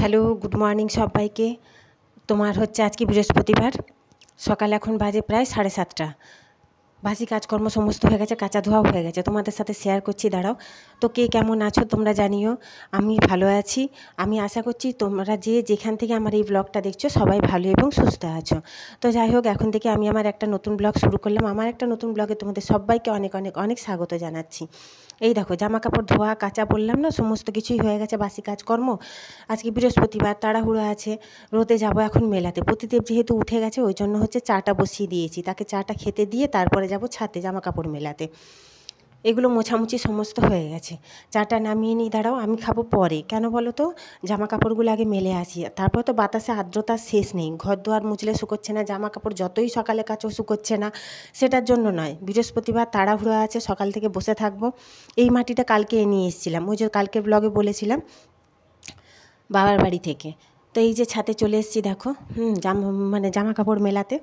Hello, good morning সবাইকে। তোমার হচ্ছে আজকে বৃহস্পতিবার, সকাল এখন বাজে প্রায় 7:30। বাসি কাজকর্ম সমস্ত হয়ে গেছে, কাচা ধোয়াও হয়ে গেছে, তোমাদের সাথে শেয়ার করছি। দাঁড়াও, তো কে কেমন আছো তোমরা জানিও। আমি ভালো আছি। আমি আশা করছি তোমরা যে যেখান থেকে আমার এই ব্লগটা দেখছো সবাই ভালো এবং সুস্থ আছো। তো যাই হোক, এখন থেকে আমি আমার একটা নতুন ব্লগ শুরু করলাম। আমার একটা নতুন ব্লগে তোমাদের সবাইকে অনেক অনেক অনেক স্বাগত জানাচ্ছি। এই দেখো, জামা কাপড় ধোয়া কাচা বললাম না, সমস্ত কিছুই হয়ে গেছে, বাসি কাজকর্ম। আজকে বৃহস্পতিবার, তাড়াহুড়ো আছে, রোদে যাব এখন মেলাতে। প্রতিদেব যেহেতু উঠে গেছে, ওই জন্য হচ্ছে চাটা বসিয়ে দিয়েছি, তাকে চাটা খেতে দিয়ে তারপরে যাব ছাদে জামা কাপড় মেলাতে। এগুলো মোছামুছি সমস্ত হয়ে গেছে, চাটা নামিয়ে নিই। দাঁড়াও, আমি খাবো পরে। কেন বলো তো, জামা কাপড়গুলো আগে মেলে আসি, তারপর তো বাতাসে আর্দ্রতার শেষ নেই, ঘর দুয়ার মুছলে শুকোচ্ছে না, জামা কাপড় যতই সকালে কাচো শুকোচ্ছে না। সেটার জন্য নয়, বৃহস্পতিবার তাড়াহুড়ো আছে, সকাল থেকে বসে থাকবো। এই মাটিটা কালকে নিয়ে এসেছিলাম, ওই যে কালকের ব্লগে বলেছিলাম, বাবার বাড়ি থেকে। তো এই যে ছাদে চলে এসেছি, দেখো, জামা কাপড় মেলাতে।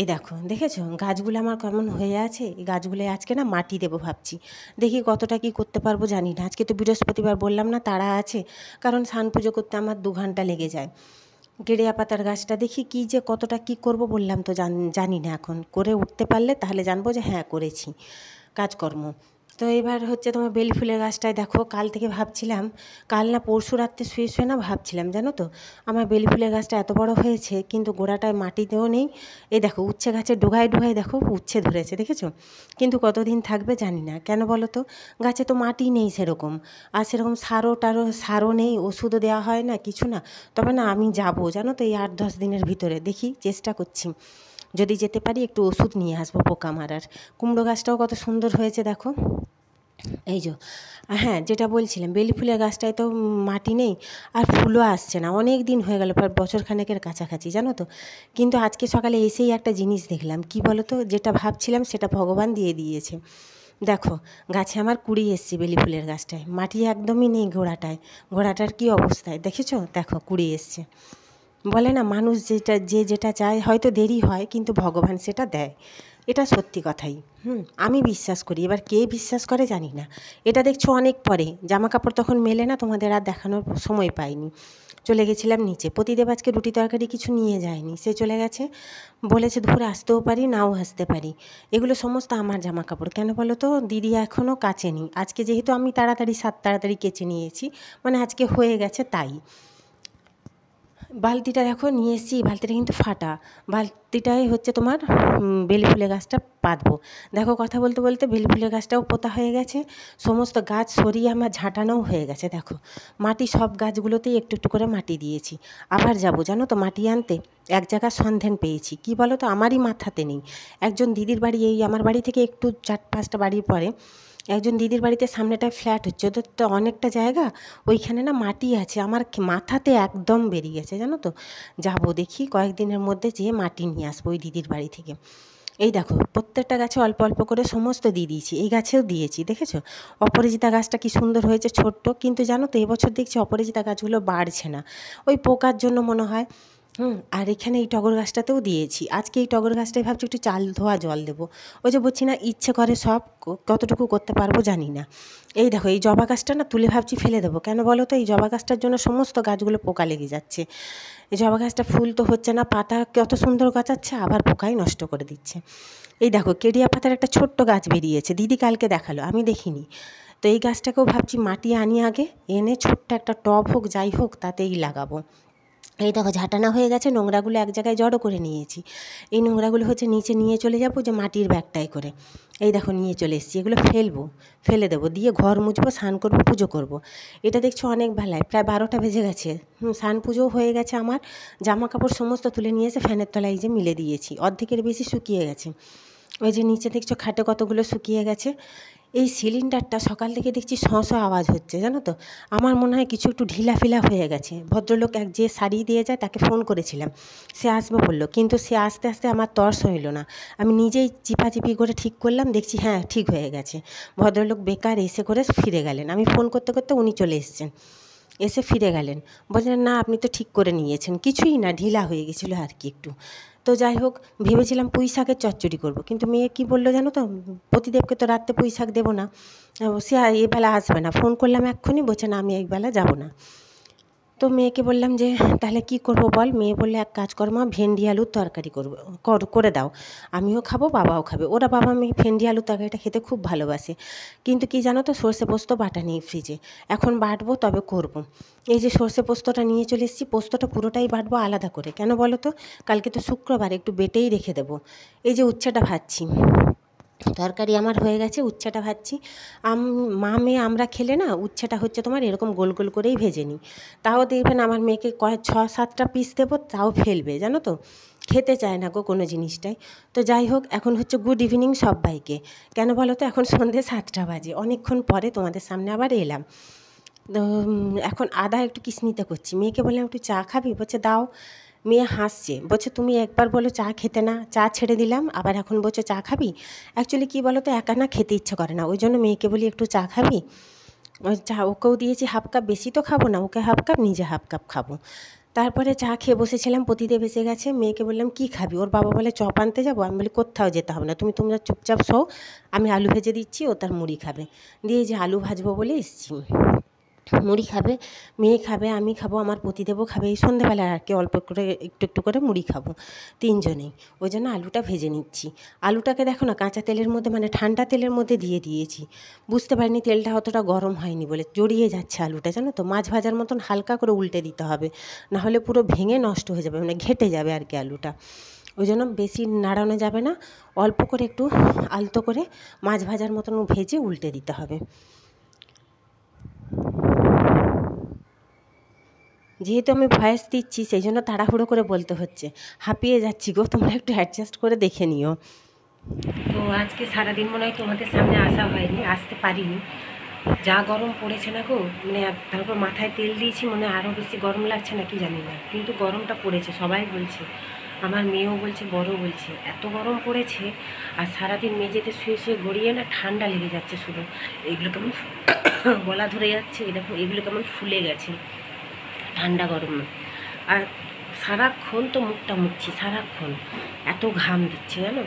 এই দেখো, দেখেছো গাছগুলো আমার কেমন হয়ে আছে। এই গাছগুলো আজকে না মাটি দেবো ভাবছি, দেখি কতটা কি করতে পারবো জানি না। আজকে তো বৃহস্পতিবার, বললাম না, তাড়া আছে, কারণ স্নান পুজো করতে আমার 2 ঘন্টা লেগে যায়। গেড়িয়া পাতার গাছটা দেখি কি যে কতটা কি করব, বললাম তো জানি না। এখন করে উঠতে পারলে তাহলে জানবো যে হ্যাঁ করেছি কাজকর্ম। তো এবার হচ্ছে তোমার বেলি ফুলের গাছটায় দেখো, কাল থেকে ভাবছিলাম, কাল না পরশু রাত্রে শুয়ে শুয়ে না ভাবছিলাম, জানো তো, আমার বেলি ফুলের গাছটা এত বড় হয়েছে কিন্তু গোড়াটায় মাটিতেও নেই। এই দেখো, উচ্ছে গাছের ডোগায় ডোগায় দেখো উচ্ছে ধরেছে, দেখেছো, কিন্তু কতদিন থাকবে জানি না। কেন বলো তো, গাছে তো মাটি নেই সেরকম, আর সেরকম সারও নেই, ওষুধও দেওয়া হয় না, কিছু না। তবে না, আমি যাবো জানো তো, এই 8-10 দিনের ভিতরে দেখি, চেষ্টা করছি, যদি যেতে পারি একটু ওষুধ নিয়ে আসবো পোকা মারার। কুমড়ো গাছটাও কত সুন্দর হয়েছে দেখো। এই যে, হ্যাঁ, যেটা বলছিলাম, বেলি ফুলের গাছটায় তো মাটি নেই, আর ফুলও আসছে না, অনেক দিন হয়ে গেল, প্রায় বছরখানেকের কাছাকাছি, জানো তো। কিন্তু আজকে সকালে এসেই একটা জিনিস দেখলাম, কি বলো তো, যেটা ভাবছিলাম সেটা ভগবান দিয়ে দিয়েছে। দেখো, গাছে আমার কুড়ি এসছে বেলি ফুলের গাছটায়, মাটি একদমই নেই গোড়াটায়। গোড়াটার কি অবস্থায় দেখেছো, দেখো কুড়ি এসছে। বলে না, মানুষ যেটা চায় হয়তো দেরি হয়, কিন্তু ভগবান সেটা দেয়। এটা সত্যি কথাই। আমি বিশ্বাস করি, এবার কে বিশ্বাস করে জানি না। এটা দেখছো অনেক পরে, জামা কাপড় তখন মেলে না, তোমাদের আর দেখানোর সময় পাইনি। চলে গেছিলাম নিচে, প্রতিদেব আজকে রুটি তরকারি কিছু নিয়ে যায়নি, সে চলে গেছে, বলেছে ধরে আসতেও পারি নাও আসতে পারি। এগুলো সমস্ত আমার জামা কাপড়। কেন বলো তো, দিদি এখনও কাচেনি। আজকে যেহেতু আমি তাড়াতাড়ি কেচে নিয়েছি, মানে আজকে হয়ে গেছে তাই। বালতিটা দেখো নিয়ে এসেছি, বালতিটা কিন্তু ফাটা। বালতিটাই হচ্ছে তোমার বেলি ফুলের গাছটা পাতবো। দেখো, কথা বলতে বলতে বেলি ফুলের গাছটাও পোতা হয়ে গেছে, সমস্ত গাছ সরিয়ে আমার ঝাঁটানোও হয়ে গেছে। দেখো, মাটি সব গাছগুলোতেই একটু একটু করে মাটি দিয়েছি। আবার যাবো জানো তো মাটি আনতে, এক জায়গার সন্ধান পেয়েছি। কি বলো তো, আমারই মাথাতে নেই। একজন দিদির বাড়ি, এই আমার বাড়ি থেকে একটু 4-5টা বাড়ির পরে একজন দিদির বাড়িতে সামনেটায় ফ্ল্যাট হচ্ছে, ওদের তো অনেকটা জায়গা, ওইখানে না মাটি আছে, আমার মাথাতে একদম বেরিয়ে গেছে, জানো তো। যাবো দেখি কয়েকদিনের মধ্যে, যেয়ে মাটি নিয়ে আসবো ওই দিদির বাড়ি থেকে। এই দেখো, প্রত্যেকটা গাছে অল্প অল্প করে সমস্ত দিয়ে দিয়েছি, এই গাছেও দিয়েছি, দেখেছো। অপরাজিতা গাছটা কি সুন্দর হয়েছে, ছোট্ট, কিন্তু জানো তো এবছর দেখছি অপরাজিতা গাছগুলো বাড়ছে না, ওই পোকার জন্য মনে হয়। আর এখানে এই টগর গাছটাতেও দিয়েছি। আজকে এই টগর গাছটায় ভাবছি একটু চাল ধোয়া জল দেবো। ওই যে বলছি না, ইচ্ছে করে সব, কতটুকু করতে পারবো জানি না। এই দেখো, এই জবা গাছটা না তুলে ভাবছি ফেলে দেবো। কেন বলো তো, এই জবা গাছটার জন্য সমস্ত গাছগুলো পোকা লেগে যাচ্ছে। এই জবা গাছটা ফুল তো হচ্ছে না, পাতা কত সুন্দর গজাচ্ছে, আবার পোকাই নষ্ট করে দিচ্ছে। এই দেখো, কেডিয়া পাতার একটা ছোট্ট গাছ বেরিয়েছে, দিদি কালকে দেখালো, আমি দেখিনি। তো এই গাছটাকেও ভাবছি মাটি আনি আগে, এনে ছোট্ট একটা টব হোক যাই হোক তাতেই লাগাবো। এই দেখো, ঝাঁটানো হয়ে গেছে, নোংরাগুলো এক জায়গায় জড়ো করে নিয়েছি। এই নোংরাগুলো হচ্ছে নিচে নিয়ে চলে যাবো, যে মাটির ব্যাগটায় করে। এই দেখো নিয়ে চলে এসেছি, এগুলো ফেলে দেবো, দিয়ে ঘর মুছবো, স্নান করবো, পুজো করব। এটা দেখছো অনেক বেলায়, প্রায় 12টা বেজে গেছে। স্নান পুজোও হয়ে গেছে আমার। জামা কাপড় সমস্ত তুলে নিয়ে এসে ফ্যানের তলায় এই যে মিলে দিয়েছি, অর্ধেকের বেশি শুকিয়ে গেছে। ওই যে নিচে দেখছো খাটে কতগুলো শুকিয়ে গেছে। এই সিলিন্ডারটা সকাল থেকে দেখছি শঁ শঁ আওয়াজ হচ্ছে, জানো তো। আমার মনে হয় কিছু একটু ঢিলাফিলা হয়ে গেছে। ভদ্রলোক যে শাড়ি দিয়ে যায় তাকে ফোন করেছিলাম, সে আসবে বললো, কিন্তু সে আসতে আসতে আমার তর্স হইল না। আমি নিজেই চিপাচিপি করে ঠিক করলাম, দেখছি হ্যাঁ ঠিক হয়ে গেছে। ভদ্রলোক বেকার এসে করে ফিরে গেলেন, আমি ফোন করতে করতে উনি চলে এসেছেন, এসে ফিরে গেলেন, বললেন না আপনি তো ঠিক করে নিয়েছেন, কিছুই না, ঢিলা হয়ে গেছিলো আর কি একটু। তো যাই হোক, ভেবেছিলাম পুঁই শাকের চচ্চড়ি করবো, কিন্তু মেয়ে কি বললো জানো তো, প্রতিদেবকে তো রাত্রে পুঁই শাক দেবো না, সে এবেলা আসবে না। ফোন করলাম এক্ষুনি, বলছে না আমি এইবেলা যাবো না। তো মেয়েকে বললাম যে তাহলে কি করব বল। মেয়ে বললে এক কাজ কর মা, ভেন্ডি আলুর তরকারি করে দাও, আমিও খাবো বাবাও খাবে। ওরা বাবা মেয়ে ভেন্ডি আলুর তরকারিটা খেতে খুব ভালোবাসে। কিন্তু কি জানো তো, সর্ষে পোস্ত বাটা নেই ফ্রিজে, এখন বাটবো তবে করব। এই যে সর্ষে পোস্তটা নিয়ে চলে এসেছি, পোস্তটা পুরোটাই বাটবো আলাদা করে। কেন বলো তো, কালকে তো শুক্রবার, একটু বেটেই রেখে দেবো। এই যে উচ্ছেটা ভাজছি, তরকারি আমার হয়ে গেছে, উচ্ছেটা ভাজছি। মা মেয়ে আমরা খেলে না উচ্ছেটা হচ্ছে তোমার এরকম গোল গোল করেই ভেজে নিই। তাও দেখবেন আমার মেয়েকে 6-7টা পিস দেবো, তাও ফেলবে জানো তো, খেতে চায় না গো কোনো জিনিসটাই। তো যাই হোক, এখন হচ্ছে গুড ইভিনিং সবাইকে। কেন বলো তো, এখন সন্ধ্যে 7টা বাজে, অনেকক্ষণ পরে তোমাদের সামনে আবার এলাম। তো এখন আদা একটু কিসমিতে করছি। মেয়েকে বললাম একটু চা খাবি, বলছে দাও। মেয়ে হাসছে, বলছে তুমি একবার বলো চা খেতে না, চা ছেড়ে দিলাম, আবার এখন বলছো চা খাবি। অ্যাকচুয়ালি কী বলো তো, একা না খেতে ইচ্ছে করে না, ওই জন্য মেয়েকে বলি একটু চা খাবি। ওই চা ওকেও দিয়েছি হাফ কাপ, বেশি তো খাবো না, ওকে হাফ কাপ নিজে হাফ কাপ খাবো। তারপরে চা খেয়ে বসেছিলাম, পতিদেব এসে গেছে। মেয়েকে বললাম কী খাবি, ওর বাবা বলে চপ আনতে যাবো। আমি বলি কোথাও যেতে হবে না, তোমরা চুপচাপ শো, আমি আলু ভেজে দিচ্ছি, ও তার মুড়ি খাবে। দিয়ে যে আলু ভাজবো বলে এসছি, মুড়ি খাবে, মেয়ে খাবে, আমি খাবো, আমার পতিদেবও খাবে। এই সন্ধ্যেবেলায় আর কি অল্প করে একটু একটু করে মুড়ি খাবো তিনজনেই, ওই জন্য আলুটা ভেজে নিচ্ছি। আলুটাকে দেখো না কাঁচা তেলের মধ্যে, মানে ঠান্ডা তেলের মধ্যে দিয়ে দিয়েছি, বুঝতে পারিনি তেলটা অতটা গরম হয়নি বলে জড়িয়ে যাচ্ছে আলুটা, জানো তো। মাছ ভাজার মতন হালকা করে উল্টে দিতে হবে, নাহলে পুরো ভেঙে নষ্ট হয়ে যাবে, মানে ঘেটে যাবে আর কি আলুটা। ওই জন্য বেশি নাড়ানো যাবে না, অল্প করে একটু আলতো করে মাছ ভাজার মতন ভেজে উল্টে দিতে হবে। যেহেতু আমি ভয়েস দিচ্ছি সেই জন্য তাড়াহুড়ো করে বলতে হচ্ছে, হাঁপিয়ে যাচ্ছি গো, তোমরা একটু অ্যাডজাস্ট করে দেখে নিও। তো আজকে সারাদিন মনে হয় তোমাদের সামনে আসা হয়নি, আসতে পারিনি, যা গরম পড়েছে না গো। মানে তারপর মাথায় তেল দিয়েছি, মনে হয় আরও বেশি গরম লাগছে না কি জানি না, কিন্তু গরমটা পড়েছে, সবাই বলছে, আমার মেয়েও বলছে, বড়ও বলছে, এত গরম পড়েছে। আর সারাদিন মেঝেতে শুয়ে শুয়ে গড়িয়ে না ঠান্ডা লেগে যাচ্ছে শুধু, এগুলো কেমন গলা ধরে যাচ্ছে, এরকম এগুলো কেমন ফুলে গেছে ঠান্ডা গরমে। আর সারাক্ষণ তো মুখটা মুছছি, সারাক্ষণ এত ঘাম দিচ্ছে জানো।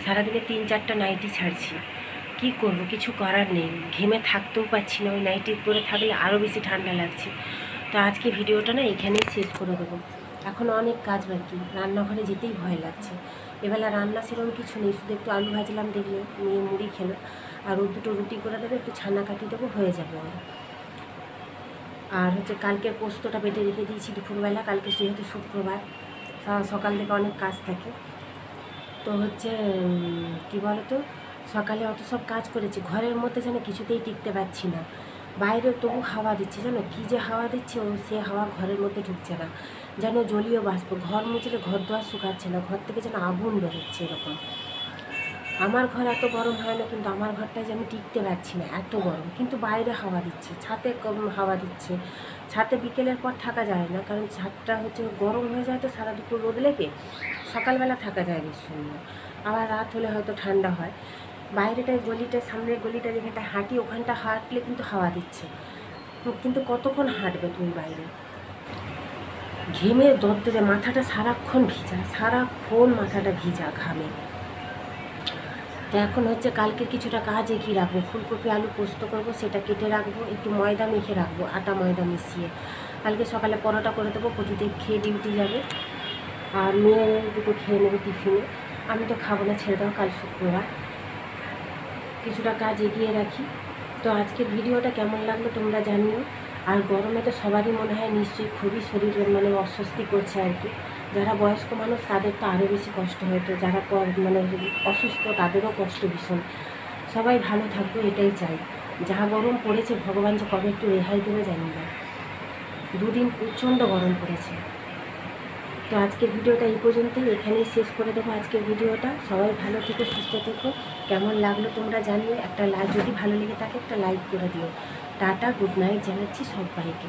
সারাদিনে 3-4টা নাইটি ছাড়ছি, কি করব, কিছু করার নেই, ঘেমে থাকতেও পারছি না, ওই নাইটি পরে থাকলে আরও বেশি ঠান্ডা লাগছে। তো আজকে ভিডিওটা না এখানেই শেষ করে দেবো, এখন অনেক কাজ বাকি, রান্নাঘরে যেতেই ভয় লাগছে। এবেলা রান্না সেরকম কিছু নেই, শুধু একটু আলু ভাজলাম, দেখলে মেয়ে মুড়ি খেলো, আর ও দুটো রুটি করে দেবে, একটু ছানা কাটি দেবো, হয়ে যাবে ওর। আর হচ্ছে কালকের পোস্তটা বেটে রেখে দিয়েছি দুপুরবেলা, কালকে যেহেতু শুক্রবার সকাল থেকে অনেক কাজ থাকে। তো হচ্ছে কী বলো তো, সকালে অত সব কাজ করেছি, ঘরের মধ্যে যেন কিছুতেই টিকতে পারছি না, বাইরে তবু হাওয়া দিচ্ছে, জানো কী যে হাওয়া দিচ্ছে, ও সে হাওয়া ঘরের মধ্যে ঢুকছে না, যেন জলীয় বাষ্প, ঘর মুছলে ঘর দোয়ার শুকাচ্ছে না, ঘর থেকে যেন আগুন বেরোচ্ছে এরকম। আমার ঘর এত গরম হয় না, কিন্তু আমার ঘরটায় যে আমি টিকতে পারছি না, এত গরম। কিন্তু বাইরে হাওয়া দিচ্ছে, ছাদে কম হাওয়া দিচ্ছে, ছাদে বিকেলের পর থাকা যায় না, কারণ ছাদটা হচ্ছে গরম হয়ে যায়, তো সারা দুপুর রোদ লেগে সকালবেলা থাকা যায় বেশ সুন্দর, আবার রাত হলে হয়তো ঠান্ডা হয়। বাইরেটায় গলিটায়, সামনের গলিটা যেখানটা হাঁটি, ওখানটা হাঁটলে কিন্তু হাওয়া দিচ্ছে, কিন্তু কতক্ষণ হাঁটবে তুমি বাইরে, ঘেমে দরদরে মাথাটা সারাক্ষণ ভিজা, সারাক্ষণ মাথাটা ভিজা ঘামে। তো এখন হচ্ছে কালকে কিছুটা কাজ এগিয়ে রাখবো, ফুলকপি আলু পোস্ত করবো, সেটা কেটে রাখবো, একটু ময়দা মেখে রাখবো, আটা ময়দা মিশিয়ে। কালকে সকালে পরোটা করে দেবো, প্রতিদিন খেয়ে ডিউটি যাবে, আর মেয়ে দুটো খেয়ে নেবে টিফিনে, আমি তো খাবো না, ছেড়ে দাও, কাল শুক্রবার। কিছুটা কাজ এগিয়ে রাখি। তো আজকের ভিডিওটা কেমন লাগলো তোমরা জানিও। আর গরমে তো সবারই মনে হয় নিশ্চয়ই খুবই শরীর মানে অস্বস্তি করছে আর কি, যারা বয়স্ক মানুষ তাদের তো আরও বেশি কষ্ট হয়, তো যারা মানে অসুস্থ তাদেরও কষ্ট ভীষণ। সবাই ভালো থাকবে এটাই চাই, যা গরম পড়েছে ভগবান যে কবে একটু রেহাই দেবে জানি না, দুদিন প্রচণ্ড গরম পড়েছে। তো আজকের ভিডিওটা এই পর্যন্তই, এখানেই শেষ করে দেবো আজকের ভিডিওটা। সবাই ভালো থেকো, সুস্থ থেকো, কেমন লাগলো তোমরা জানিও, একটা লাইক যদি ভালো লেগে থাকে একটা লাইক করে দিও। টাটা, গুড নাইট জানাচ্ছি সবাইকে।